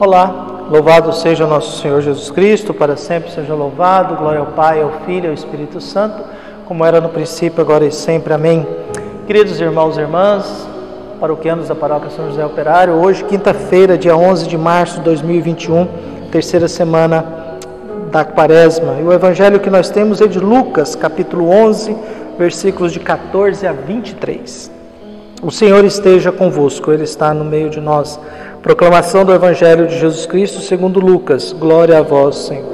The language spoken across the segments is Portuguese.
Olá, louvado seja o nosso Senhor Jesus Cristo, para sempre seja louvado, glória ao Pai, ao Filho e ao Espírito Santo, como era no princípio, agora e sempre, amém. Queridos irmãos e irmãs, paroquianos da Paróquia São José Operário, hoje, quinta-feira, dia 11 de março de 2021, terceira semana da Quaresma, e o Evangelho que nós temos é de Lucas, capítulo 11, versículos de 14 a 23. O Senhor esteja convosco, Ele está no meio de nós. Proclamação do Evangelho de Jesus Cristo segundo Lucas. Glória a vós, Senhor.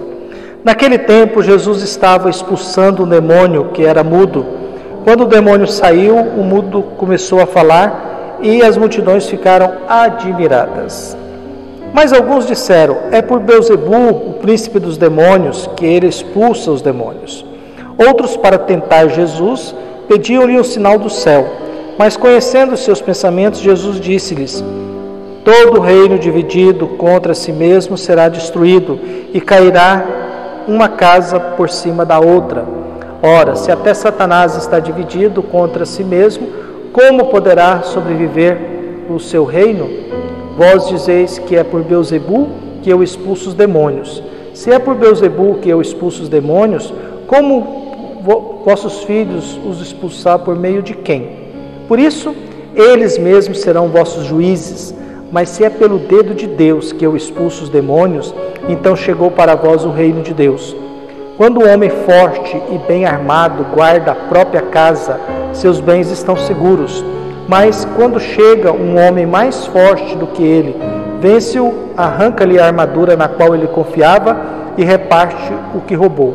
Naquele tempo, Jesus estava expulsando um demônio que era mudo. Quando o demônio saiu, o mudo começou a falar e as multidões ficaram admiradas. Mas alguns disseram, é por Belzebu, o príncipe dos demônios, que ele expulsa os demônios. Outros, para tentar Jesus, pediam-lhe um sinal do céu. Mas conhecendo seus pensamentos, Jesus disse-lhes, todo reino dividido contra si mesmo será destruído e cairá uma casa por cima da outra. Ora, se até Satanás está dividido contra si mesmo, como poderá sobreviver o seu reino? Vós dizeis que é por Belzebu que eu expulso os demônios. Se é por Belzebu que eu expulso os demônios, como vossos filhos os expulsar por meio de quem? Por isso, eles mesmos serão vossos juízes. Mas se é pelo dedo de Deus que eu expulso os demônios, então chegou para vós o reino de Deus. Quando o homem forte e bem armado guarda a própria casa, seus bens estão seguros. Mas quando chega um homem mais forte do que ele, vence-o, arranca-lhe a armadura na qual ele confiava e reparte o que roubou.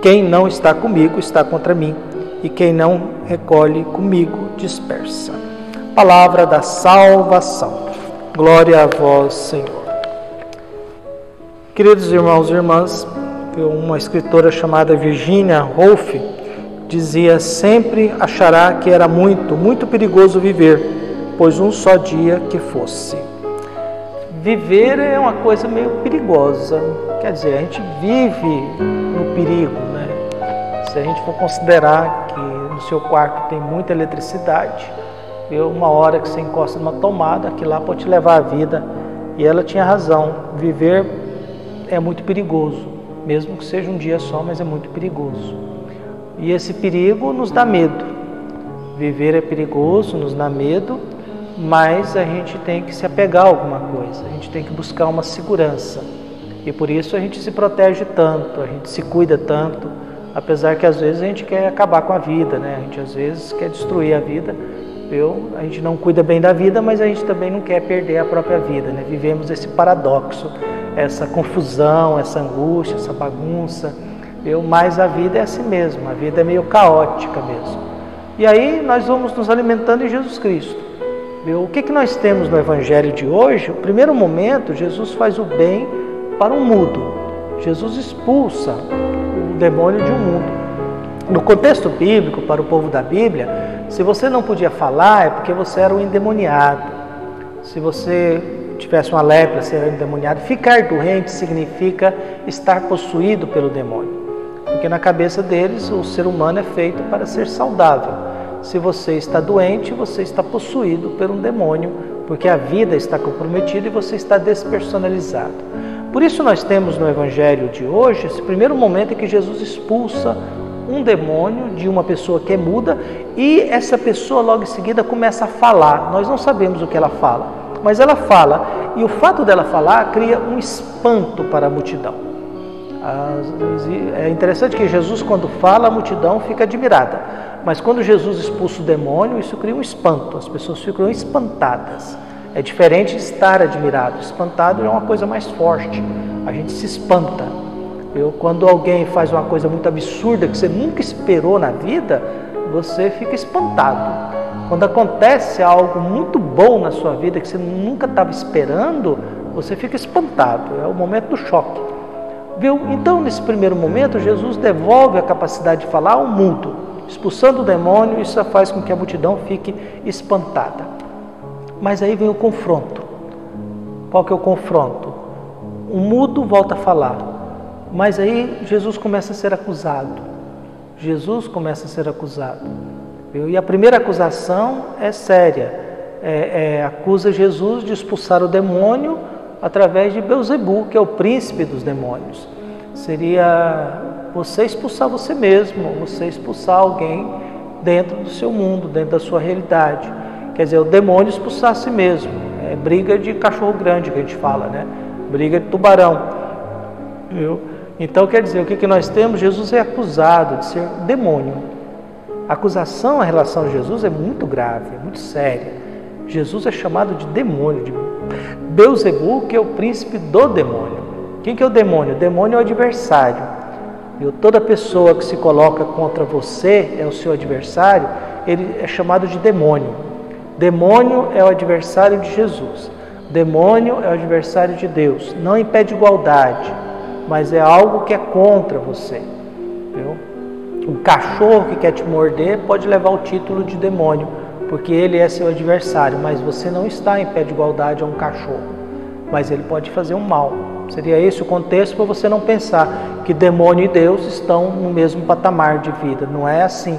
Quem não está comigo está contra mim, e quem não recolhe comigo dispersa. Palavra da salvação. Glória a vós, Senhor. Queridos irmãos e irmãs, uma escritora chamada Virginia Woolf dizia, sempre achará que era muito perigoso viver, pois um só dia que fosse. Viver é uma coisa meio perigosa, quer dizer, a gente vive no perigo, né? Se a gente for considerar que no seu quarto tem muita eletricidade, uma hora que você encosta numa tomada, que lá pode te levar a vida. E ela tinha razão, viver é muito perigoso, mesmo que seja um dia só, mas é muito perigoso. E esse perigo nos dá medo. Viver é perigoso, nos dá medo, mas a gente tem que se apegar a alguma coisa, a gente tem que buscar uma segurança. E por isso a gente se protege tanto, a gente se cuida tanto, apesar que às vezes a gente quer acabar com a vida, né? A gente às vezes quer destruir a vida. A gente não cuida bem da vida, mas a gente também não quer perder a própria vida, né? Vivemos esse paradoxo, essa confusão, essa angústia, essa bagunça. Mas a vida é assim mesmo, a vida é meio caótica mesmo. E aí nós vamos nos alimentando em Jesus Cristo. O que nós temos no Evangelho de hoje? O primeiro momento, Jesus faz o bem para um mudo. Jesus expulsa o demônio de um mudo. No contexto bíblico, para o povo da Bíblia, se você não podia falar, é porque você era um endemoniado. Se você tivesse uma lepra, você era um endemoniado. Ficar doente significa estar possuído pelo demônio. Porque na cabeça deles, o ser humano é feito para ser saudável. Se você está doente, você está possuído por um demônio, porque a vida está comprometida e você está despersonalizado. Por isso nós temos no Evangelho de hoje, esse primeiro momento em que Jesus expulsa um demônio de uma pessoa que é muda, e essa pessoa logo em seguida começa a falar. Nós não sabemos o que ela fala, mas ela fala, e o fato dela falar cria um espanto para a multidão. É interessante que Jesus, quando fala, a multidão fica admirada, mas quando Jesus expulsa o demônio, isso cria um espanto, as pessoas ficam espantadas. É diferente de estar admirado. Espantado é uma coisa mais forte, a gente se espanta. Quando alguém faz uma coisa muito absurda que você nunca esperou na vida, você fica espantado. Quando acontece algo muito bom na sua vida que você nunca estava esperando, você fica espantado. É o momento do choque. Então, nesse primeiro momento, Jesus devolve a capacidade de falar ao mudo, expulsando o demônio. Isso faz com que a multidão fique espantada. Mas aí vem o confronto. Qual que é o confronto? O mudo volta a falar. Mas aí Jesus começa a ser acusado. E a primeira acusação é séria. acusa Jesus de expulsar o demônio através de Belzebu, que é o príncipe dos demônios. Seria você expulsar você mesmo, você expulsar alguém dentro do seu mundo, dentro da sua realidade. Quer dizer, o demônio expulsar a si mesmo. É briga de cachorro grande que a gente fala, né? Briga de tubarão. Viu? Então, quer dizer, o que nós temos? Jesus é acusado de ser demônio. A acusação em relação a Jesus é muito grave, é muito séria. Jesus é chamado de demônio, de Belzebu, que é o príncipe do demônio. Quem que é o demônio? O demônio é o adversário. Viu? Toda pessoa que se coloca contra você, é o seu adversário, ele é chamado de demônio. Demônio é o adversário de Jesus. Demônio é o adversário de Deus. Não impede igualdade, mas é algo que é contra você. Viu? Um cachorro que quer te morder pode levar o título de demônio, porque ele é seu adversário, mas você não está em pé de igualdade a um cachorro, mas ele pode fazer um mal. Seria esse o contexto para você não pensar que demônio e Deus estão no mesmo patamar de vida. Não é assim.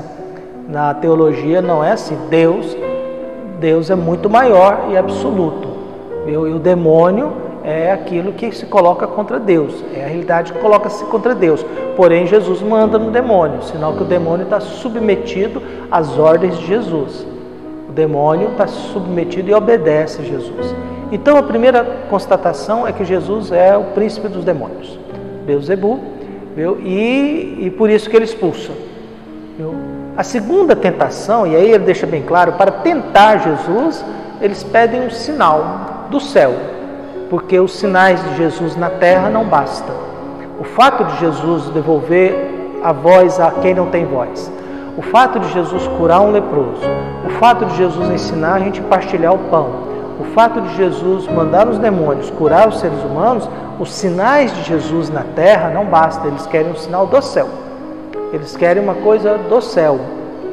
Na teologia não é assim. Deus é muito maior e absoluto. E o demônio é aquilo que se coloca contra Deus. É a realidade que coloca-se contra Deus. Porém, Jesus manda no demônio, sinal que o demônio está submetido às ordens de Jesus. O demônio está submetido e obedece a Jesus. Então, a primeira constatação é que Jesus é o príncipe dos demônios, Belzebu, e por isso que ele expulsa. Viu? A segunda tentação, e aí ele deixa bem claro, para tentar Jesus, eles pedem um sinal do céu, porque os sinais de Jesus na terra não bastam. O fato de Jesus devolver a voz a quem não tem voz, o fato de Jesus curar um leproso, o fato de Jesus ensinar a gente a partilhar o pão, o fato de Jesus mandar os demônios curar os seres humanos, os sinais de Jesus na terra não bastam, eles querem um sinal do céu. Eles querem uma coisa do céu.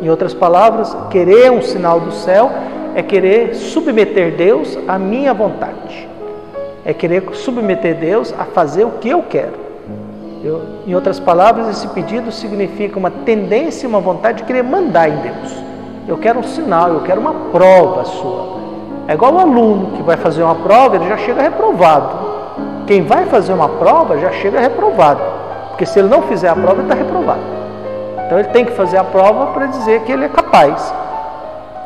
Em outras palavras, querer um sinal do céu é querer submeter Deus à minha vontade. É querer submeter Deus a fazer o que eu quero. Em outras palavras, esse pedido significa uma tendência, uma vontade de querer mandar em Deus. Eu quero um sinal, eu quero uma prova sua. É igual o aluno que vai fazer uma prova, ele já chega reprovado. Quem vai fazer uma prova já chega reprovado. Porque se ele não fizer a prova, ele está reprovado. Então ele tem que fazer a prova para dizer que ele é capaz.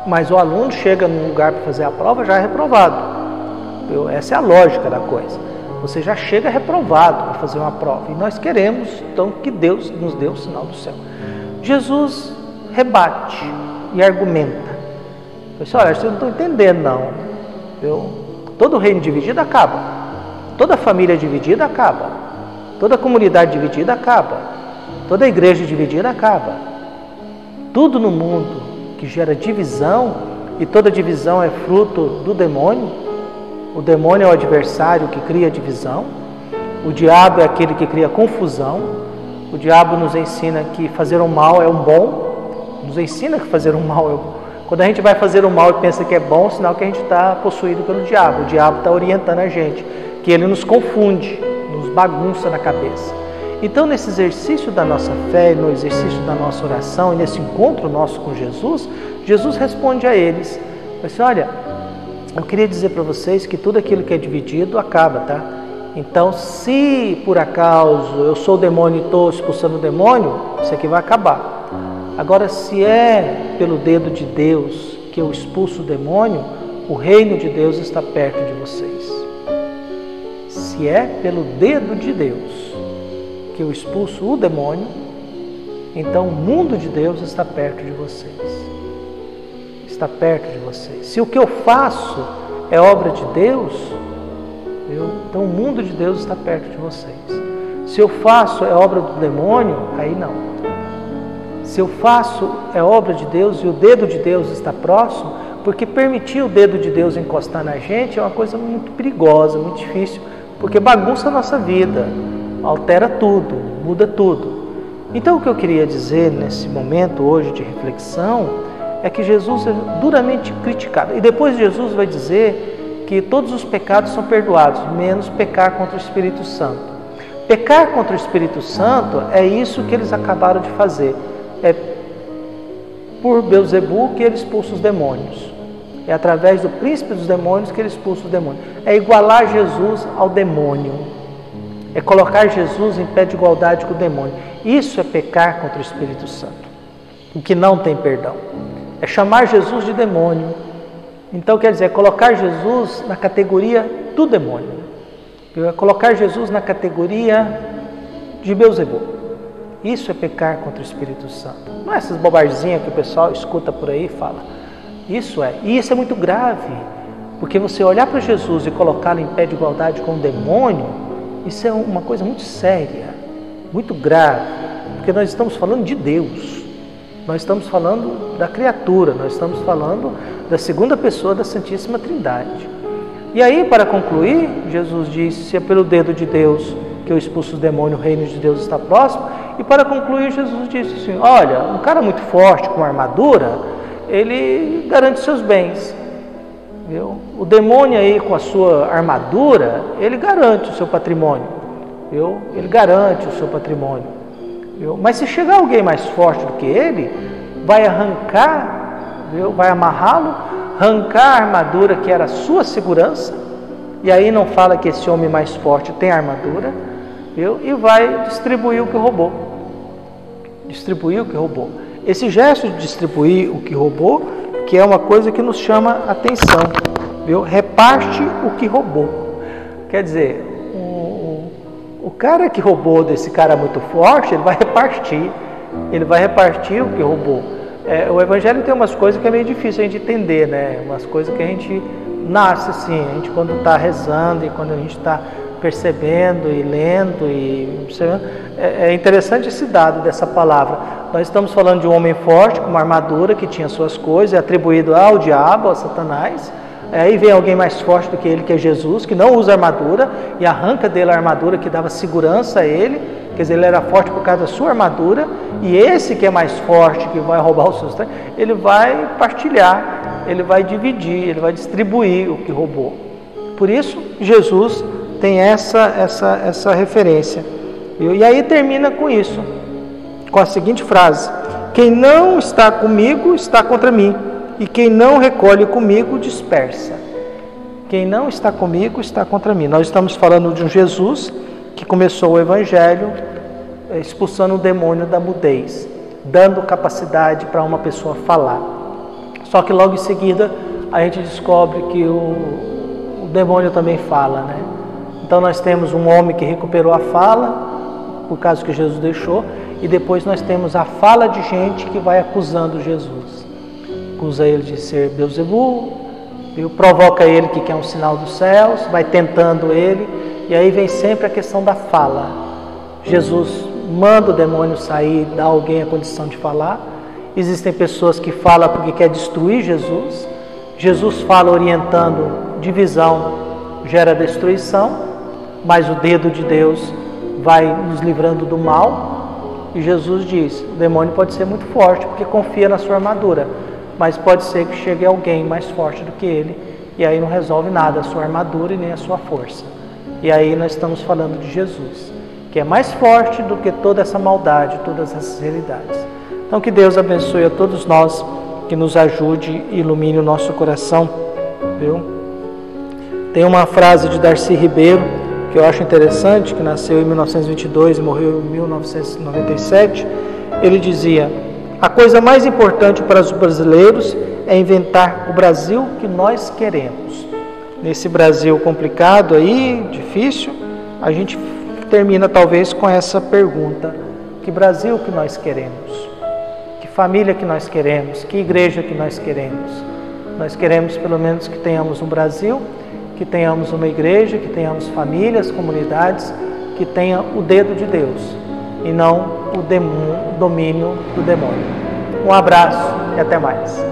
Mas o aluno chega num lugar para fazer a prova já é reprovado. Essa é a lógica da coisa. Você já chega reprovado para fazer uma prova. E nós queremos, então, que Deus nos dê o sinal do céu. Jesus rebate e argumenta. Pessoal, olha, vocês não estão entendendo, não. Todo reino dividido acaba. Toda família dividida acaba. Toda comunidade dividida acaba. Toda igreja dividida acaba. Tudo no mundo que gera divisão, e toda divisão é fruto do demônio. O demônio é o adversário que cria divisão. O diabo é aquele que cria confusão. O diabo nos ensina que fazer o mal é um bom. Nos ensina que fazer o mal é um bom. Quando a gente vai fazer o mal e pensa que é bom, sinal que a gente está possuído pelo diabo. O diabo está orientando a gente, que ele nos confunde, nos bagunça na cabeça. Então, nesse exercício da nossa fé, no exercício da nossa oração e nesse encontro nosso com Jesus, Jesus responde a eles. Assim, olha, eu queria dizer para vocês que tudo aquilo que é dividido acaba, tá? Então, se por acaso eu sou o demônio e estou expulsando o demônio, isso aqui vai acabar. Agora, se é pelo dedo de Deus que eu expulso o demônio, o reino de Deus está perto de vocês. Se é pelo dedo de Deus que eu expulso o demônio, então o mundo de Deus está perto de vocês. Está perto de vocês. Se o que eu faço é obra de Deus, então o mundo de Deus está perto de vocês. Se eu faço é obra do demônio, aí não. Se eu faço é obra de Deus e o dedo de Deus está próximo, porque permitir o dedo de Deus encostar na gente é uma coisa muito perigosa, muito difícil, porque bagunça a nossa vida, altera tudo, muda tudo. Então o que eu queria dizer nesse momento hoje de reflexão é que Jesus é duramente criticado. E depois Jesus vai dizer que todos os pecados são perdoados, menos pecar contra o Espírito Santo. Pecar contra o Espírito Santo é isso que eles acabaram de fazer. É por Belzebu que ele expulsa os demônios. É através do príncipe dos demônios que ele expulsa os demônios. É igualar Jesus ao demônio. É colocar Jesus em pé de igualdade com o demônio. Isso é pecar contra o Espírito Santo, o que não tem perdão. É chamar Jesus de demônio. Então, quer dizer, é colocar Jesus na categoria do demônio. É colocar Jesus na categoria de Beelzebul. Isso é pecar contra o Espírito Santo. Não é essas bobaginhas que o pessoal escuta por aí e fala. E isso é muito grave, porque você olhar para Jesus e colocá-lo em pé de igualdade com o demônio, isso é uma coisa muito séria, muito grave, porque nós estamos falando de Deus, nós estamos falando da criatura, nós estamos falando da segunda pessoa da Santíssima Trindade. E aí, para concluir, Jesus disse: se é pelo dedo de Deus que eu expulso os demônios, o reino de Deus está próximo. E para concluir, Jesus disse assim: olha, um cara muito forte com armadura, ele garante seus bens. Viu? O demônio aí com a sua armadura, ele garante o seu patrimônio. Viu? Ele garante o seu patrimônio. Viu? Mas se chegar alguém mais forte do que ele, vai arrancar, viu? Vai amarrá-lo, arrancar a armadura que era a sua segurança, e aí não fala que esse homem mais forte tem armadura, viu? E vai distribuir o que roubou. Distribuir o que roubou. Esse gesto de distribuir o que roubou, que é uma coisa que nos chama a atenção, viu? Reparte o que roubou. Quer dizer, o cara que roubou desse cara muito forte, ele vai repartir o que roubou. O Evangelho tem umas coisas que é meio difícil a gente entender, né? Umas coisas que a gente nasce assim, a gente quando está rezando e quando a gente está percebendo e lendo e observando. É interessante esse dado dessa palavra. Nós estamos falando de um homem forte com uma armadura que tinha suas coisas, é atribuído ao diabo, a Satanás. Aí vem alguém mais forte do que ele, que é Jesus, que não usa armadura e arranca dele a armadura que dava segurança a ele. Quer dizer, ele era forte por causa da sua armadura, e esse que é mais forte, que vai roubar os seus, ele vai partilhar, ele vai dividir, ele vai distribuir o que roubou. Por isso, Jesus tem essa referência. E aí termina com isso, com a seguinte frase: quem não está comigo está contra mim, e quem não recolhe comigo dispersa. Quem não está comigo está contra mim. Nós estamos falando de um Jesus que começou o Evangelho expulsando o demônio da mudez, dando capacidade para uma pessoa falar. Só que logo em seguida a gente descobre que o demônio também fala, né? Então nós temos um homem que recuperou a fala, por causa que Jesus deixou, e depois nós temos a fala de gente que vai acusando Jesus. Acusa ele de ser Beelzebul, provoca ele que quer um sinal dos céus, vai tentando ele, e aí vem sempre a questão da fala. Jesus manda o demônio sair, dá a alguém a condição de falar. Existem pessoas que falam porque quer destruir Jesus. Jesus fala orientando, divisão gera destruição, mas o dedo de Deus vai nos livrando do mal. E Jesus diz: o demônio pode ser muito forte porque confia na sua armadura, mas pode ser que chegue alguém mais forte do que ele, e aí não resolve nada a sua armadura e nem a sua força. E aí nós estamos falando de Jesus, que é mais forte do que toda essa maldade, todas essas realidades. Então que Deus abençoe a todos nós, que nos ajude e ilumine o nosso coração. Viu? Tem uma frase de Darcy Ribeiro que eu acho interessante, que nasceu em 1922 e morreu em 1997. Ele dizia: a coisa mais importante para os brasileiros é inventar o Brasil que nós queremos. Nesse Brasil complicado aí, difícil, a gente termina talvez com essa pergunta: que Brasil que nós queremos? Que família que nós queremos? Que igreja que nós queremos? Nós queremos pelo menos que tenhamos um Brasil, que tenhamos uma igreja, que tenhamos famílias, comunidades, que tenha o dedo de Deus e não o domínio do demônio. Um abraço e até mais.